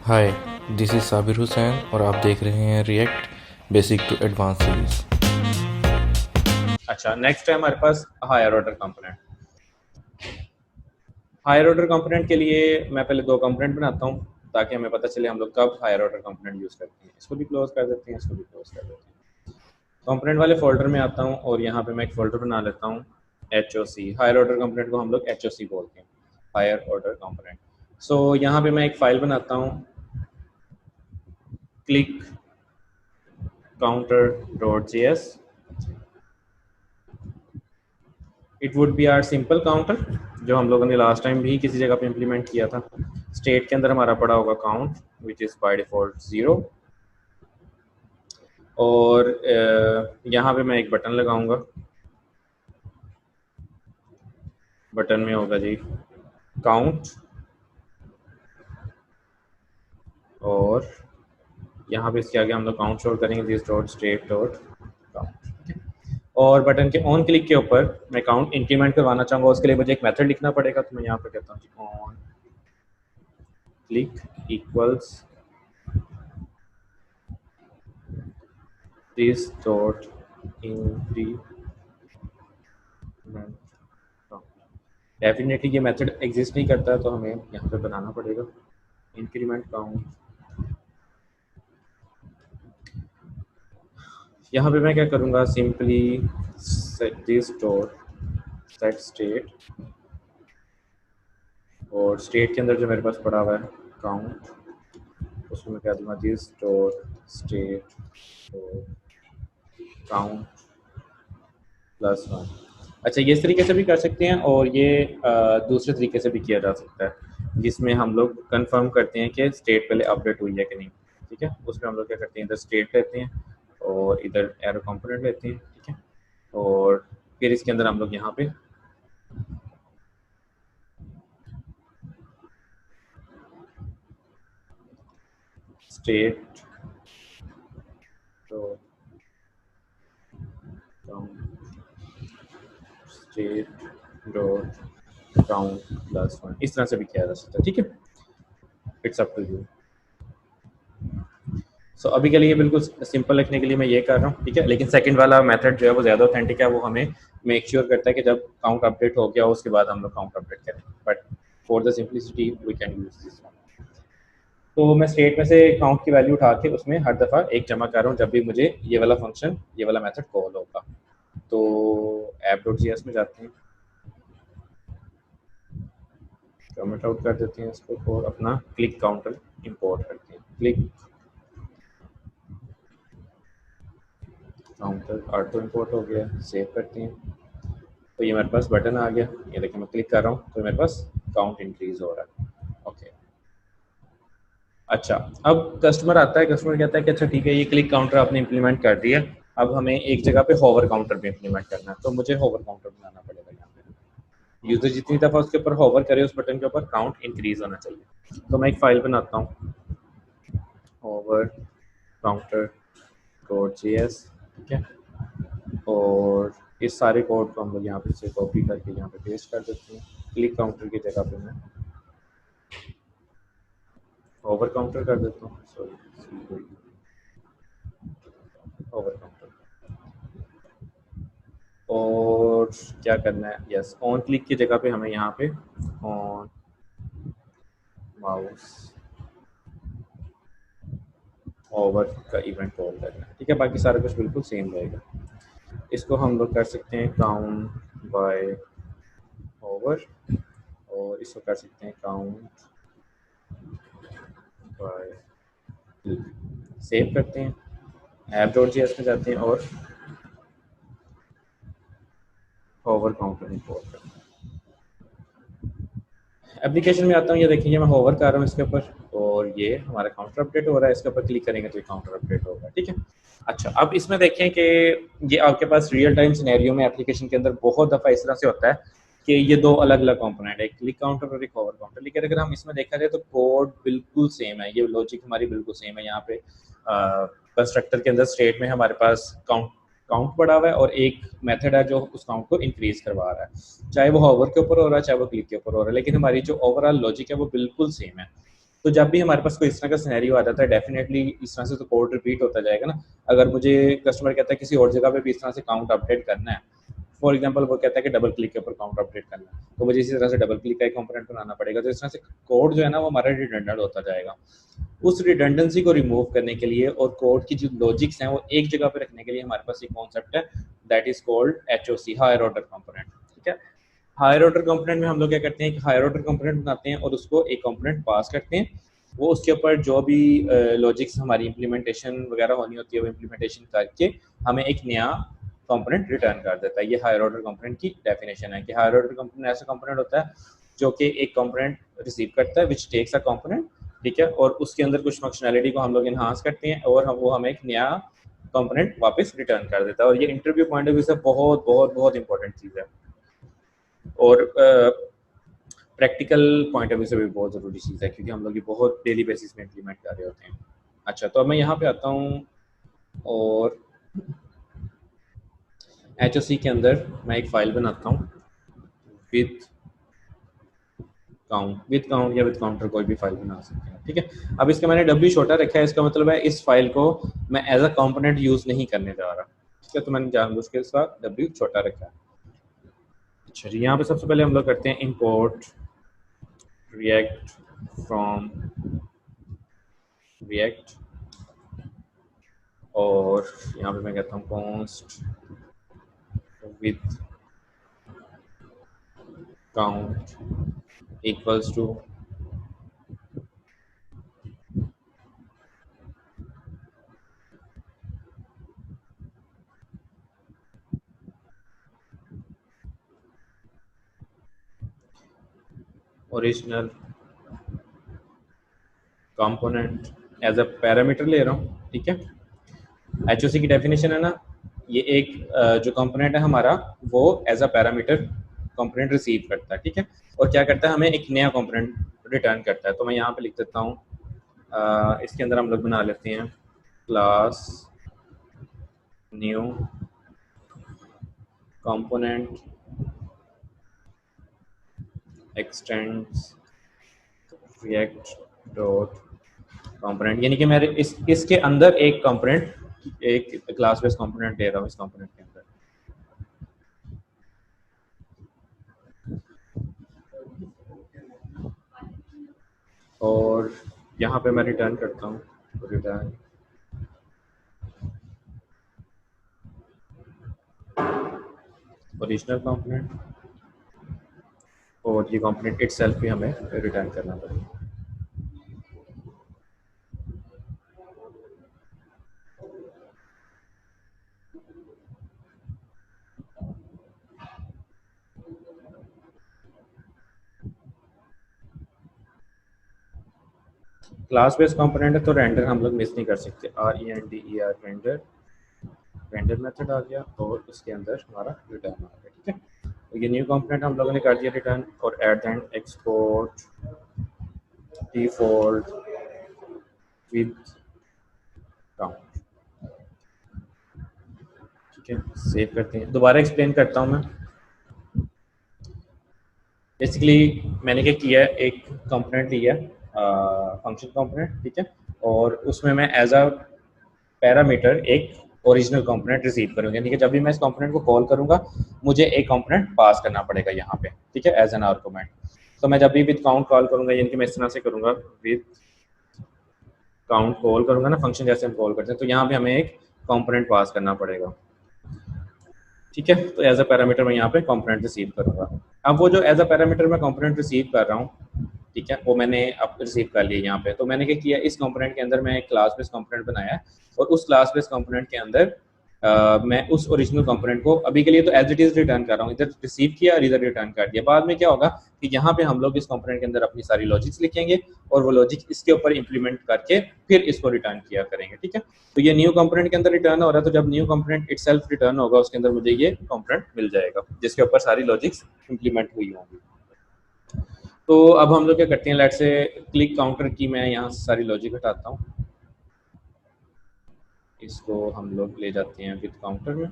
Hi, this is Sabir Hussain और आप देख रहे हैं React basic to advance series. अच्छा, नेक्स्ट है हमारे पास higher order component. Higher order component के लिए मैं पहले दो कंपोनेंट बनाता हूँ ताकि हमें पता चले हम लोग कब हायर ऑर्डर कंपोनेंट यूज़ करते हैं। इसको भी क्लोज कर देते हैं, इसको भी क्लोज कर देते हैं। कंपोनेंट वाले फोल्डर में आता हूँ और यहाँ पे मैं एक फोल्डर बना लेता हूँ एच ओ सी। हायर ऑर्डर कंपोनेंट को हम लोग एच ओ सी बोलते हैं, हायर ऑर्डर कंपोनेंट। सो यहाँ पे मैं एक फाइल बनाता हूँ, click counter dot J S. It would be our simple counter, जो हम लोगों ने लास्ट टाइम भी किसी जगह पे इम्प्लीमेंट किया था। स्टेट के अंदर हमारा पड़ा होगा count, which is by default 0। और यहाँ पे मैं एक बटन लगाऊंगा। बटन में होगा जी काउंट, और यहाँ पे इसके आगे हम लोग काउंट शोर करेंगे, this dot state dot count. और बटन के ऑन क्लिक के ऊपर मैं काउंट इंक्रीमेंट करवाना चाहूँगा, उसके लिए मुझे एक मेथड लिखना पड़ेगा। तो मैं यहाँ पे कहता हूँ जी on click equals this dot increment. Definitely ये मेथड एग्जिस्ट नहीं करता, तो हमें यहाँ पे बनाना पड़ेगा इंक्रीमेंट काउंट। यहाँ पे मैं क्या करूँगा, simply set this dot set state, और स्टेट के अंदर जो मेरे पास पड़ा हुआ है काउंट, उसमें मैं क्या दूंगा, this dot state count plus 1। अच्छा, ये इस तरीके से भी कर सकते हैं, और ये दूसरे तरीके से भी किया जा सकता है, जिसमें हम लोग कंफर्म करते हैं कि स्टेट पहले अपडेट हुई है कि नहीं। ठीक है, उसमें हम लोग क्या करते हैं, इधर स्टेट लेते हैं और इधर एरो कंपोनेंट लेते हैं। ठीक है, और फिर इसके अंदर हम लोग यहाँ पे स्टेट तो स्टेट डॉट काउंट प्लस 1, इस तरह से भी किया जा सकता है। ठीक है, इट्स अप टू यू। सो अभी के लिए बिल्कुल सिंपल रखने के लिए मैं ये कर रहा हूँ। ठीक है, लेकिन सेकंड वाला मेथड जो है वो ज़्यादा ऑथेंटिक है, वो हमें मेक श्योर करता है कि जब काउंट अपडेट हो गया उसके बाद हम लोग काउंट अपडेट करें। But for the simplicity we can use this one. तो मैं स्टेट में से काउंट की वैल्यू उठा के उसमें हर दफ़ा एक जमा कर रहा हूँ जब भी मुझे ये वाला फंक्शन, ये वाला मेथड कॉल होगा। तो ऐप डॉट जी एस में जाते हैं, कमेंट आउट कर देते हैं इसको, और अपना क्लिक काउंटर इंपोर्ट करते हैं। क्लिक काउंटर ऑटो इंपोर्ट हो गया, सेव करते हैं। तो ये मेरे पास बटन आ गया, ये देखिए मैं क्लिक कर रहा हूँ तो मेरे पास काउंट इंक्रीज हो रहा है। ओके, अच्छा, अब कस्टमर आता है, कस्टमर कहता है कि अच्छा ठीक है, ये क्लिक काउंटर आपने इंप्लीमेंट कर दिया, अब हमें एक जगह पे होवर काउंटर भी इंप्लीमेंट करना है। तो मुझे होवर काउंटर बनाना पड़ेगा। यहाँ पे यूजर जितनी दफ़ा उसके ऊपर होवर करे उस बटन के ऊपर, काउंट इंक्रीज होना चाहिए। तो मैं एक फाइल बनाता हूँ, hover counter dot J S. ठीक है, और इस सारे कोड को हम लोग यहाँ पे से कॉपी करके यहाँ पे पेस्ट कर देते हैं। क्लिक काउंटर की जगह पे मैं ओवर काउंटर कर देता हूँ, सॉरी ओवर काउंटर। और क्या करना है, यस, ऑन क्लिक की जगह पे हमें यहाँ पे ऑन माउस ओवर का इवेंट कॉल करना है। ठीक है, बाकी सारा कुछ बिल्कुल सेम रहेगा। इसको हम लोग कर सकते हैं काउंट बाय ओवर, और इसको कर सकते हैं काउंट बाय क्लिक। सेव करते हैं, ऐप डॉट जी एस में जाते हैं और होवर काउंटर इंपोर्ट करते हैं। एप्लीकेशन में आता हूँ, ये देखिए मैं होवर कर रहा हूँ इसके ऊपर, और ये हमारा काउंटर अपडेट हो रहा है। इसके ऊपर क्लिक करेंगे तो ये काउंटर अपडेट होगा। ठीक है, अच्छा, अब इसमें देखें कि ये आपके पास रियल टाइम सिनेरियो में एप्लीकेशन के अंदर बहुत दफ़ा इस तरह से होता है कि ये दो अलग अलग कंपोनेंट है, एक क्लिक काउंटर और एक होवर काउंटर। लेकिन अगर हम इसमें देखा जाए तो कोड बिल्कुल सेम है, ये लॉजिक हमारी बिल्कुल सेम है। यहाँ पे कंस्ट्रक्टर के अंदर स्टेट में हमारे पास काउंट काउंट पड़ा हुआ है, और एक मेथड है जो उस काउंट को इंक्रीज करवा रहा है, चाहे वो होवर के ऊपर हो रहा है चाहे वो क्लिक के ऊपर हो रहा है, लेकिन हमारी जो ओवरऑल लॉजिक है वो बिल्कुल सेम है। तो जब भी हमारे पास कोई इस तरह का सिनेरियो आ जाता है, डेफिनेटली इस तरह से तो कोड रिपीट होता जाएगा ना। अगर मुझे कस्टमर कहता है किसी और जगह पे भी इस तरह से काउंट अपडेट करना है, फॉर एग्जांपल वो कहता है कि डबल क्लिक के ऊपर काउंट अपडेट करना है, तो मुझे इसी तरह से डबल क्लिक का एक कंपोनेंट बनाना पड़ेगा। तो इस तरह से कोड जो है ना वो हमारा रिडंडेंट होता जाएगा। उस रिडंडेंसी को रिमूव करने के लिए और कोड की जो लॉजिक्स हैं वो एक जगह पे रखने के लिए हमारे पास एक कॉन्सेप्ट है, that is called HOC, higher order component. ठीक है, हायर ऑर्डर कंपोनेंट में हम लोग क्या करते हैं, एक हायर ऑर्डर कंपोनेंट बनाते हैं और उसको एक कंपोनेंट पास करते हैं। वो उसके ऊपर जो भी लॉजिक्स हमारी इंप्लीमेंटेशन वगैरह होनी होती है वो इंप्लीमेंटेशन करके हमें एक नया कंपोनेंट रिटर्न कर देता है। ये हायर ऑर्डर कंपोनेंट की डेफिनेशन है कि हायर ऑर्डर कंपोनेंट ऐसा कंपोनेंट होता है जो कि एक कंपोनेंट रिसीव करता है विच टेक्स अ कंपोनेंट, ठीक है, और उसके अंदर कुछ फंक्शनैलिटी को हम लोग इन्हांस करते हैं और वो हमें एक नया कंपोनेंट वापस रिटर्न कर देता है। और ये इंटरव्यू पॉइंट ऑफ व्यू से बहुत बहुत बहुत इंपॉर्टेंट चीज़ है और प्रैक्टिकल पॉइंट ऑफ व्यू से भी बहुत ज़रूरी चीज़ है, क्योंकि हम लोग ये बहुत डेली बेसिस में इम्प्लीमेंट कर रहे होते हैं। अच्छा, तो अब मैं यहाँ पे आता हूँ और HOC के अंदर मैं एक फ़ाइल बनाता हूँ विथ काउंट या विद काउंटर, कोई भी फाइल बना सकते हैं। ठीक है, अब इसका मैंने W छोटा रखा है, इसका मतलब है इस फाइल को मैं एज अ कंपोनेंट यूज़ नहीं करने जा रहा। ठीक है, तो मैंने जानबूझ के इसका W छोटा रखा है। अच्छा जी, यहाँ पे सबसे पहले हम लोग करते हैं इंपोर्ट रिएक्ट फ्रॉम रिएक्ट, और यहाँ पे मैं कहता हूँ const with count equals to original component as a parameter ले रहा हूँ। ठीक है, HOC की डेफिनेशन है ना, ये एक जो कंपोनेंट है हमारा वो as a parameter component receive करता है। ठीक है, और क्या करता है, हमें एक नया कंपोनेंट रिटर्न करता है। तो मैं यहाँ पे लिख देता हूँ, इसके अंदर हम लोग बना लेते हैं class new component x tends react dot component, यानी कि मैं इसके अंदर एक कंपोनेंट, एक क्लास बेस्ड कंपोनेंट दे रहा हूँ इस कंपोनेंट के अंदर। और यहाँ पे मैं रिटर्न करता हूँ, रिटर्न ओरिजिनल कंपोनेंट, और ये कंपोनेंट इटसेल्फ भी हमें रिटर्न करना पड़ेगा। क्लास बेस्ड कंपोनेंट है तो रेंडर हम लोग मिस नहीं कर सकते, RENDER रेंडर, रेंडर मेथड आ गया और उसके अंदर हमारा रिटर्न आ गया। ठीक है, तो ये न्यू कंपोनेंट हम लोगों ने कर दिया रिटर्न, और at the end export default with count. ठीक है, सेव करते हैं, दोबारा एक्सप्लेन करता हूँ मैं। बेसिकली मैंने क्या किया है, एक कंपोनेंट लिया फंक्शन कंपोनेंट, ठीक है, और उसमें मैं एज अ पैरामीटर एक ओरिजिनल कंपोनेंट रिसीव करूंगा, यानी कि जब भी मैं इस कंपोनेंट को कॉल करूंगा मुझे एक कंपोनेंट पास करना पड़ेगा यहाँ पे। ठीक है, एज एन आर्गुमेंट। तो मैं जब भी विद काउंट कॉल करूंगा, यानी कि मैं इस तरह से करूंगा, विद काउंट कॉल करूंगा ना, फंक्शन जैसे हम कॉल करते हैं, तो यहाँ पे हमें एक कंपोनेंट पास करना पड़ेगा। ठीक है, तो एज अ पैरामीटर मैं यहाँ पे कंपोनेंट रिसीव करूंगा। अब वो जो एज अ पैरामीटर मैं कंपोनेंट रिसीव कर रहा हूँ, ठीक है, वो मैंने अब रिसीव कर लिया यहाँ पे। तो मैंने क्या किया, इस कंपोनेंट के अंदर मैं एक क्लास बेस्ड कंपोनेंट बनाया है, और उस क्लास बेस्ड कंपोनेंट के अंदर मैं उस ओरिजिनल कंपोनेंट को अभी के लिए तो एज इट इज रिटर्न कर रहा हूँ, इधर रिसीव किया और इधर रिटर्न कर दिया। बाद में क्या होगा कि यहाँ पे हम लोग इस कंपोनेंट के अंदर अपनी सारी लॉजिक्स लिखेंगे और वो लॉजिक इसके ऊपर इंप्लीमेंट करके फिर इसको रिटर्न किया करेंगे। ठीक है, तो ये न्यू कंपोनेंट के अंदर रिटर्न हो रहा है, तो जब न्यू कंपोनेंट इटसेल्फ रिटर्न होगा उसके अंदर मुझे ये कंपोनेंट मिल जाएगा जिसके ऊपर सारी लॉजिक्स इंप्लीमेंट हुई होंगी। तो अब हम लोग क्या करते हैं, लेट से क्लिक काउंटर की मैं यहाँ सारी लॉजिक हटाता हूँ, इसको हम लोग ले जाते हैं विद काउंटर में।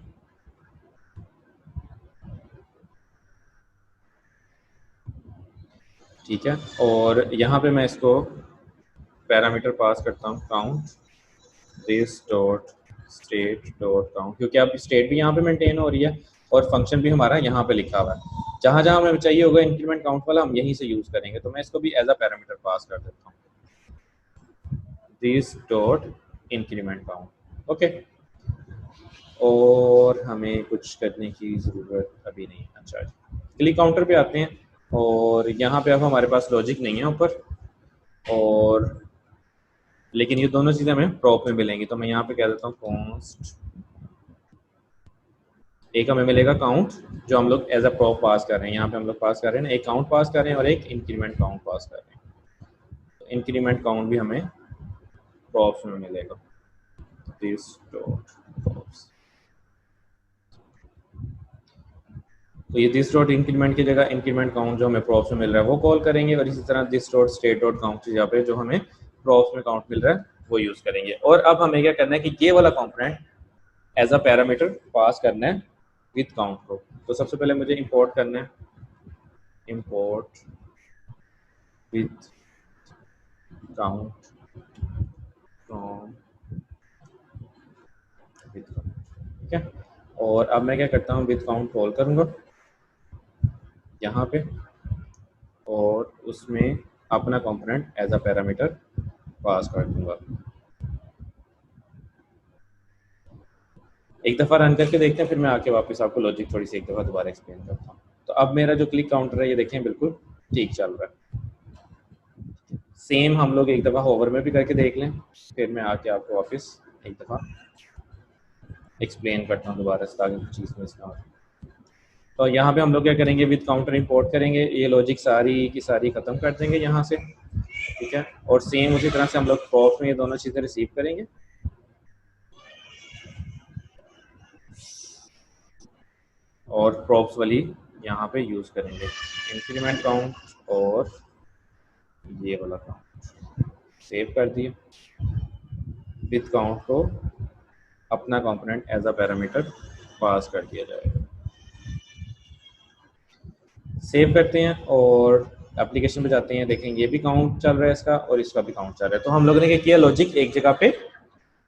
ठीक है, और यहाँ पे मैं इसको पैरामीटर पास करता हूँ count this dot state dot count, क्योंकि अब स्टेट भी यहाँ पे मेंटेन हो रही है और फंक्शन भी हमारा यहाँ पे लिखा हुआ है। जहाँ जहाँ हमें चाहिए होगा इंक्रीमेंट काउंट वाला हम यहीं से यूज करेंगे, तो मैं इसको भी एज अ पैरामीटर पास कर देता हूँ this dot increment count. Okay, और हमें कुछ करने की ज़रूरत अभी नहीं। अच्छा, क्लिक काउंटर पे आते हैं और यहाँ पे अब हमारे पास लॉजिक नहीं है ऊपर, और लेकिन ये दोनों चीज़ें हमें प्रॉप में मिलेंगी, तो मैं यहाँ पे कह देता हूँ कॉन्स्ट। एक हमें मिलेगा काउंट जो हम लोग एज अ प्रॉप पास कर रहे हैं, यहाँ पे हम लोग पास कर रहे हैं, एक काउंट पास कर रहे हैं और एक इंक्रीमेंट काउंट पास कर रहे हैं। तो इंक्रीमेंट काउंट भी हमें प्रॉप्स में मिलेगा दिस डॉट प्रॉप्स। तो ये दिस डॉट इंक्रीमेंट की जगह इंक्रीमेंट काउंट जो हमें प्रॉप्स में मिल रहा है वो कॉल करेंगे, और इसी तरह this dot state dot count की जगह पे जो हमें प्रॉप्स में काउंट मिल रहा है वो यूज करेंगे। और अब हमें क्या करना है कि ये वाला component as a parameter pass करना है विद काउंट को। तो सबसे पहले मुझे इंपोर्ट करना है, import with count from with count, ठीक है। और अब मैं क्या करता हूँ, विद काउंट कॉल करूँगा यहाँ पे, और उसमें अपना component as a parameter pass कर दूंगा। एक दफ़ा रन करके देखते हैं, फिर मैं आके वापस आपको लॉजिक थोड़ी सी एक दफ़ा दोबारा एक्सप्लेन करता हूँ। तो अब मेरा जो क्लिक काउंटर है ये देखें बिल्कुल ठीक चल रहा है। सेम हम लोग एक दफ़ा होवर में भी करके देख लें, फिर मैं आके आपको वापस एक दफ़ा एक्सप्लेन करता हूँ दोबारा से ताकि कुछ चीज़ मिस ना हो। तो यहाँ पे हम लोग क्या करेंगे, विद काउंटर इंपोर्ट करेंगे, ये लॉजिक सारी की सारी ख़त्म कर देंगे यहाँ से, ठीक है। और सेम उसी तरह से हम लोग प्रॉप में ये दोनों चीज़ें रिसीव करेंगे, और प्रॉप्स वाली यहाँ पे यूज़ करेंगे इंक्रीमेंट काउंट और ये वाला काउंट। सेव कर दिए, विद काउंट को अपना component as a parameter pass कर दिया जाएगा। सेव करते हैं और एप्लीकेशन पे जाते हैं, देखें ये भी काउंट चल रहा है इसका और इसका भी काउंट चल रहा है। तो हम लोगों ने क्या किया, लॉजिक एक जगह पे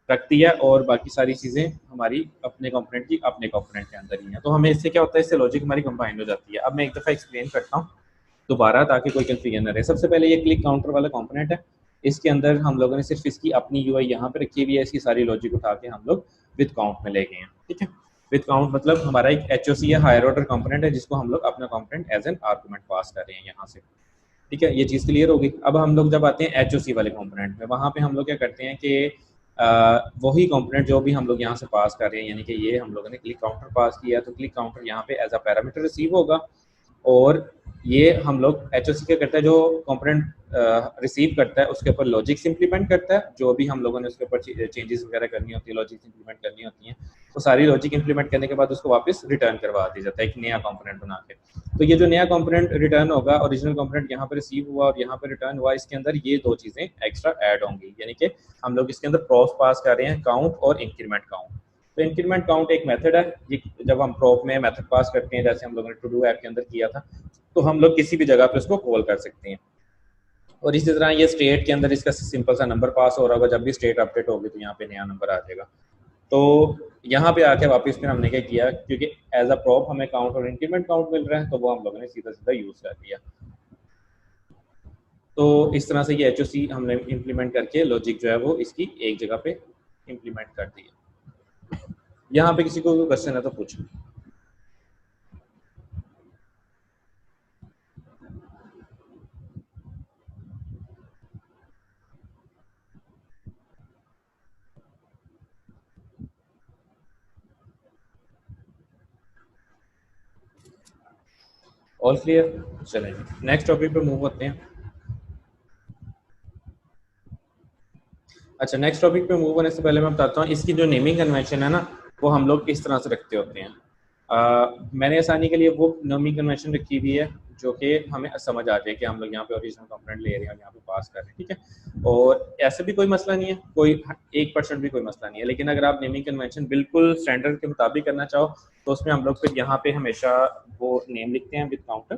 रख दिया और बाकी सारी चीज़ें हमारी अपने कंपोनेंट की अपने कंपोनेंट के अंदर ही हैं। तो हमें इससे क्या होता है, इससे लॉजिक हमारी कंबाइंड हो जाती है। अब मैं एक दफ़ा एक्सप्लेन करता हूँ दोबारा ताकि कोई कंफ्यूजन न रहे। सबसे पहले ये क्लिक काउंटर वाला कंपोनेंट है, इसके अंदर हम लोगों ने सिर्फ इसकी अपनी यूआई यहाँ पे रखी हुई है, इसकी सारी लॉजिक उठा के हम लोग विद काउंट में ले गए हैं, ठीक है। विद काउंट मतलब हमारा एक एचओसी या हायर ऑर्डर कंपोनेंट है जिसको हम लोग अपना कंपोनेंट एज एन आर्गुमेंट पास कर रहे हैं यहाँ से, ठीक है। ये चीज़ क्लियर होगी। अब हम लोग जब आते हैं एचओसी वाले कंपोनेंट में, वहाँ पे हम लोग क्या करते हैं कि वही कंपोनेंट जो भी हम लोग यहाँ से पास कर रहे हैं, यानी कि ये हम लोगों ने क्लिक काउंटर पास किया, तो क्लिक काउंटर यहाँ पे एज अ पैरामीटर रिसीव होगा, और ये हम लोग एचओसी क्या करता है, जो कंपोनेंट रिसीव करता है उसके ऊपर लॉजिक्स इंप्लीमेंट करता है, जो भी हम लोगों ने उसके ऊपर चेंजेस वगैरह करनी होती है, लॉजिक्स इंप्लीमेंट करनी होती हैं, तो सारी लॉजिक इंप्लीमेंट करने के बाद उसको वापस रिटर्न करवा दिया जाता है एक नया कंपोनेंट बना के। तो ये जो नया कंपोनेंट रिटर्न होगा, ओरिजिनल कंपोनेंट यहाँ पर रिसीव हुआ और यहाँ पर रिटर्न हुआ, इसके अंदर ये दो चीज़ें एक्स्ट्रा ऐड होंगी, यानी कि हम लोग इसके अंदर प्रॉप पास कर रहे हैं, काउंट और इंक्रीमेंट काउंट। तो इंक्रीमेंट काउंट एक मेथड है, ये जब हम प्रॉप में मेथड पास करते हैं, जैसे हम लोगों ने टू डू ऐप के अंदर किया था, तो हम लोग किसी भी जगह पे उसको कॉल कर सकते हैं। और इसी तरह ये स्टेट के अंदर इसका सिंपल सा नंबर पास हो रहा होगा, जब भी स्टेट अपडेट होगी तो यहाँ पे नया नंबर आ जाएगा। तो यहाँ पे आके वापस फिर हमने क्या किया, क्योंकि एज अ प्रॉप हमें काउंट और इंक्रीमेंट काउंट मिल रहा है, तो वो हम लोगों ने सीधा सीधा यूज कर दिया। तो इस तरह से ये एचओसी हमने इम्प्लीमेंट करके लॉजिक जो है वो इसकी एक जगह पे इम्प्लीमेंट कर दिया। यहाँ पे किसी को क्वेश्चन है तो पूछो। All clear? चलें नेक्स्ट टॉपिक पे मूव होते हैं। अच्छा, नेक्स्ट टॉपिक पे मूव होने से पहले मैं बताता हूँ इसकी जो नेमिंग कन्वेंशन है ना, वो हम लोग इस तरह से रखते होते हैं। मैंने आसानी के लिए वो नेमिंग कन्वेंशन रखी हुई है जो कि हमें समझ आ जाए कि हम लोग यहाँ पे ओरिजिनल कंपोनेंट ले रहे हैं और यहाँ पे पास कर रहे हैं, ठीक है। और ऐसे भी कोई मसला नहीं है, कोई 1% भी कोई मसला नहीं है, लेकिन अगर आप नेमिंग कन्वेंशन बिल्कुल स्टैंडर्ड के मुताबिक करना चाहो तो उसमें हम लोग फिर यहाँ पे हमेशा वो नेम लिखते हैं विद काउंटर,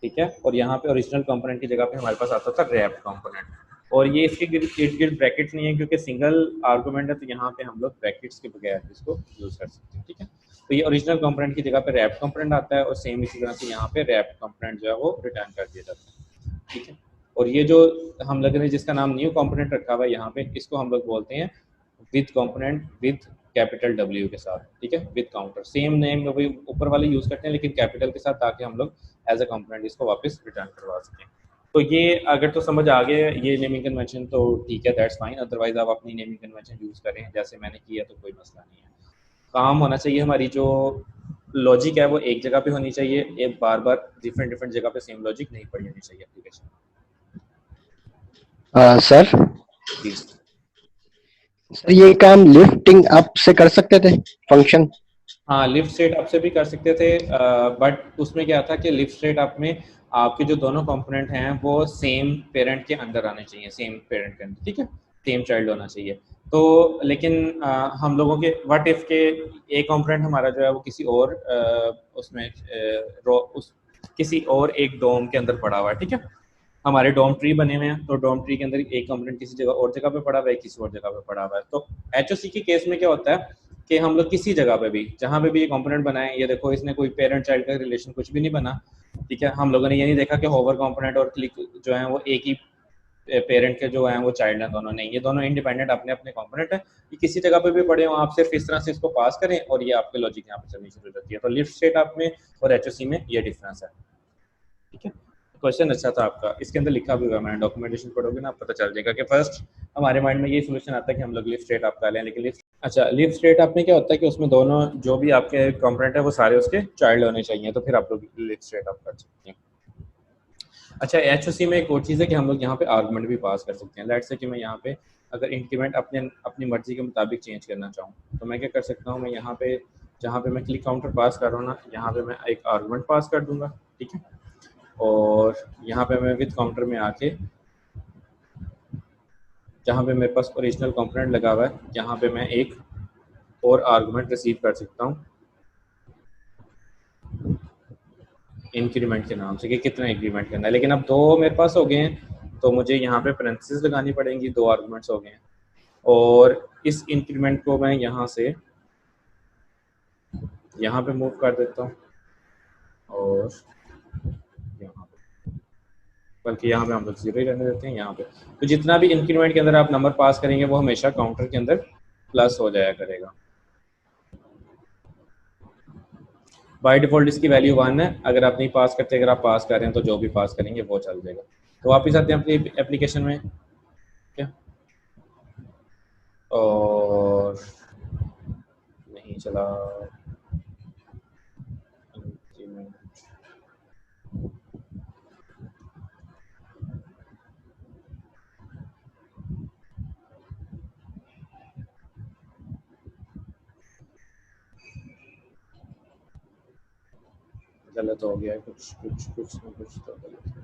ठीक है। और यहाँ पे ओरिजिनल कंपोनेंट की जगह पे हमारे पास आता था रैप्ड कंपोनेंट, और ये इसके इर्द गिर्द ब्रैकेट्स नहीं है क्योंकि सिंगल आर्गूमेंट है, तो यहाँ पे हम लोग ब्रैकेट्स के बगैर इसको यूज़ कर सकते हैं। ठीक है, तो ये ओरिजिनल कंपोनेंट की जगह पे रैप कंपोनेंट आता है और सेम इसी तरह से यहाँ पे रैप कंपोनेंट जो है वो रिटर्न कर दिया जाता है। ठीक है, और ये जो हम लोगों ने जिसका नाम न्यू कंपोनेंट रखा हुआ है यहाँ पे, इसको हम लोग बोलते हैं with component with capital W के साथ। ठीक है, विद काउंटर, सेम नेम वही ऊपर वाले यूज़ करते हैं लेकिन कैपिटल के साथ, ताकि हम लोग एज अ कंपोनेंट इसको वापस रिटर्न करवा सकें। तो ये अगर तो समझ आ गया ये नेमिंग कन्वेंशन तो ठीक है, दैट्स फाइन। अदरवाइज आप अपनी नेमिंग कन्वेंशन यूज़ करें जैसे मैंने किया, तो कोई मसला नहीं है। काम होना चाहिए हमारी जो लॉजिक है वो एक जगह पे होनी चाहिए, एक बार बार डिफरेंट डिफरेंट जगह पे सेम लॉजिक नहीं पड़ी होनी चाहिए एप्लीकेशन। Sir please. सर ये काम लिफ्टिंग अप से कर सकते थे फंक्शन? हाँ, लिफ्ट स्टेट अप से भी कर सकते थे, बट उसमें क्या था कि लिफ्ट स्टेट अप में आपके जो दोनों कंपोनेंट हैं वो सेम पेरेंट के अंदर आने चाहिए, सेम पेरेंट के अंदर। ठीक है, सेम चाइल्ड होना चाहिए। तो लेकिन हम लोगों के व्हाट इफ के एक कंपोनेंट हमारा जो है वो किसी और उसमें किसी और एक डोम के अंदर पड़ा हुआ है। ठीक है, हमारे डोम ट्री बने हुए हैं, तो डोम ट्री के अंदर एक कंपोनेंट किसी जगह और जगह पे पड़ा हुआ है, किसी और जगह पे पड़ा हुआ है। तो HOC के केस में क्या होता है कि हम लोग किसी जगह पे भी जहाँ पे भी ये कंपोनेंट बनाए, ये देखो इसने कोई पेरेंट चाइल्ड का रिलेशन कुछ भी नहीं बना। ठीक है, हम लोगों ने ये नहीं देखा कि होवर कंपोनेंट और क्लिक जो है वो एक ही पेरेंट के जो हैं वो चाइल्ड हैं, दोनों नहीं, ये दोनों इंडिपेंडेंट अपने अपने कंपोनेंट हैं। ये किसी जगह पे भी पड़े हो, आप सिर्फ इस तरह से इसको पास करें और ये आपके लॉजिक यहाँ पे चलनी शुरू हो जाती है। तो लिफ्ट स्टेट आप में और HOC में ये डिफरेंस है। ठीक है, क्वेश्चन अच्छा था आपका, इसके अंदर लिखा भी हुआ है, मैंने डॉक्यूमेंटेशन पढ़ोगे ना पता चल जाएगा कि फर्स्ट हमारे माइंड में ये सोल्यूशन आता है कि हम लोग लिफ्ट स्टेट आप का लें, लेकिन लिफ्ट स्टेट आप में क्या होता है कि उसमें दोनों जो भी आपके कंपोनेंट है वो सारे उसके चाइल्ड होने चाहिए, तो फिर आप लोग लिफ्ट स्टेट आप कर सकते हैं। अच्छा, HOC में एक और चीज़ है कि हम लोग यहाँ पे आर्गुमेंट भी पास कर सकते हैं। लेट्स से कि मैं यहाँ पे अगर इंक्रीमेंट अपनी मर्जी के मुताबिक चेंज करना चाहूँ, तो मैं क्या कर सकता हूँ, मैं यहाँ पे जहाँ पे मैं क्लिक काउंटर पास कर रहा हूँ ना, यहाँ पे मैं एक आर्गुमेंट पास कर दूंगा। ठीक है, और यहाँ पे मैं विद काउंटर में आके जहाँ पे मेरे पास ओरिजिनल कंपोनेंट लगा हुआ है, यहाँ पे मैं एक और आर्गुमेंट रिसीव कर सकता हूँ इंक्रीमेंट के नाम से कि कितना इंक्रीमेंट करना है। लेकिन अब दो मेरे पास हो गए हैं, तो मुझे यहाँ पे पेरेंथेसिस लगानी पड़ेंगी, दो आर्गुमेंट्स हो गए हैं। और इस इंक्रीमेंट को मैं यहाँ से यहाँ पे मूव कर देता हूँ और यहाँ पे, बल्कि यहाँ पे हम लोग जीरो ही रहने देते हैं यहाँ पे। तो जितना भी इंक्रीमेंट के अंदर आप नंबर पास करेंगे वो हमेशा काउंटर के अंदर प्लस हो जाया करेगा। बाय डिफॉल्ट इसकी वैल्यू 1 है, अगर आप नहीं पास करते, अगर आप पास कर रहे हैं तो जो भी पास करेंगे वो चल जाएगा। तो वापिस आते हैं अपनी एप्लीकेशन में क्या, और नहीं चला गलत हो गया, कुछ कुछ कुछ ना कुछ तो गलत है।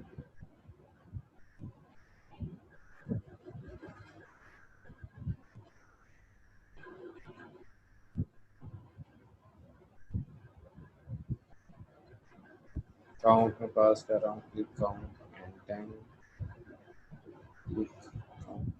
काउंट में पास कर रहा हूँ, click count and 10 click count.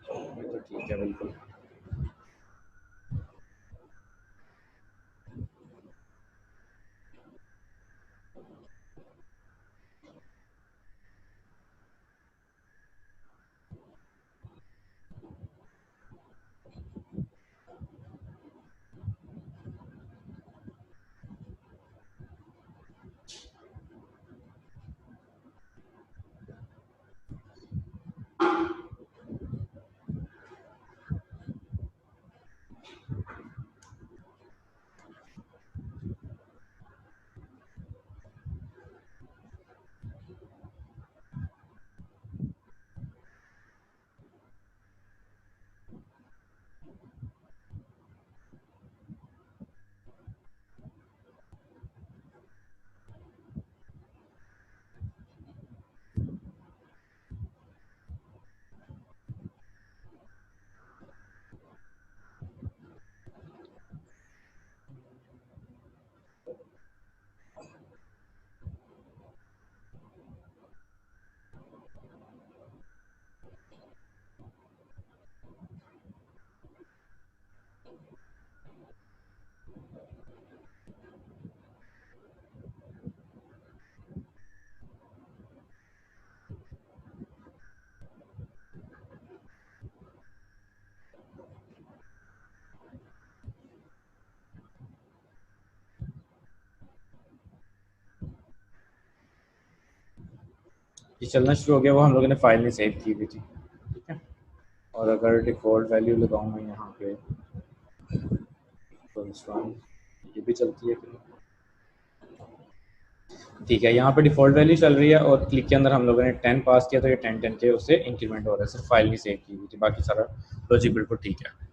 तो ठीक है बिल्कुल। ये चलना शुरू हो गया, वो हम लोगों ने फाइल में सेव की हुई थी, ठीक है। और अगर डिफ़ॉल्ट वैल्यू लगाऊँ मैं यहाँ पे तो इस वन ये भी चलती है फिर, ठीक है। यहाँ पे डिफ़ॉल्ट वैल्यू चल रही है और क्लिक के अंदर हम लोगों ने 10 पास किया तो ये 10 10 के उससे इंक्रीमेंट हो रहा है, सिर्फ फाइल नहीं सेव की हुई थी, बाकी सारा लॉजिक बिल्कुल ठीक है।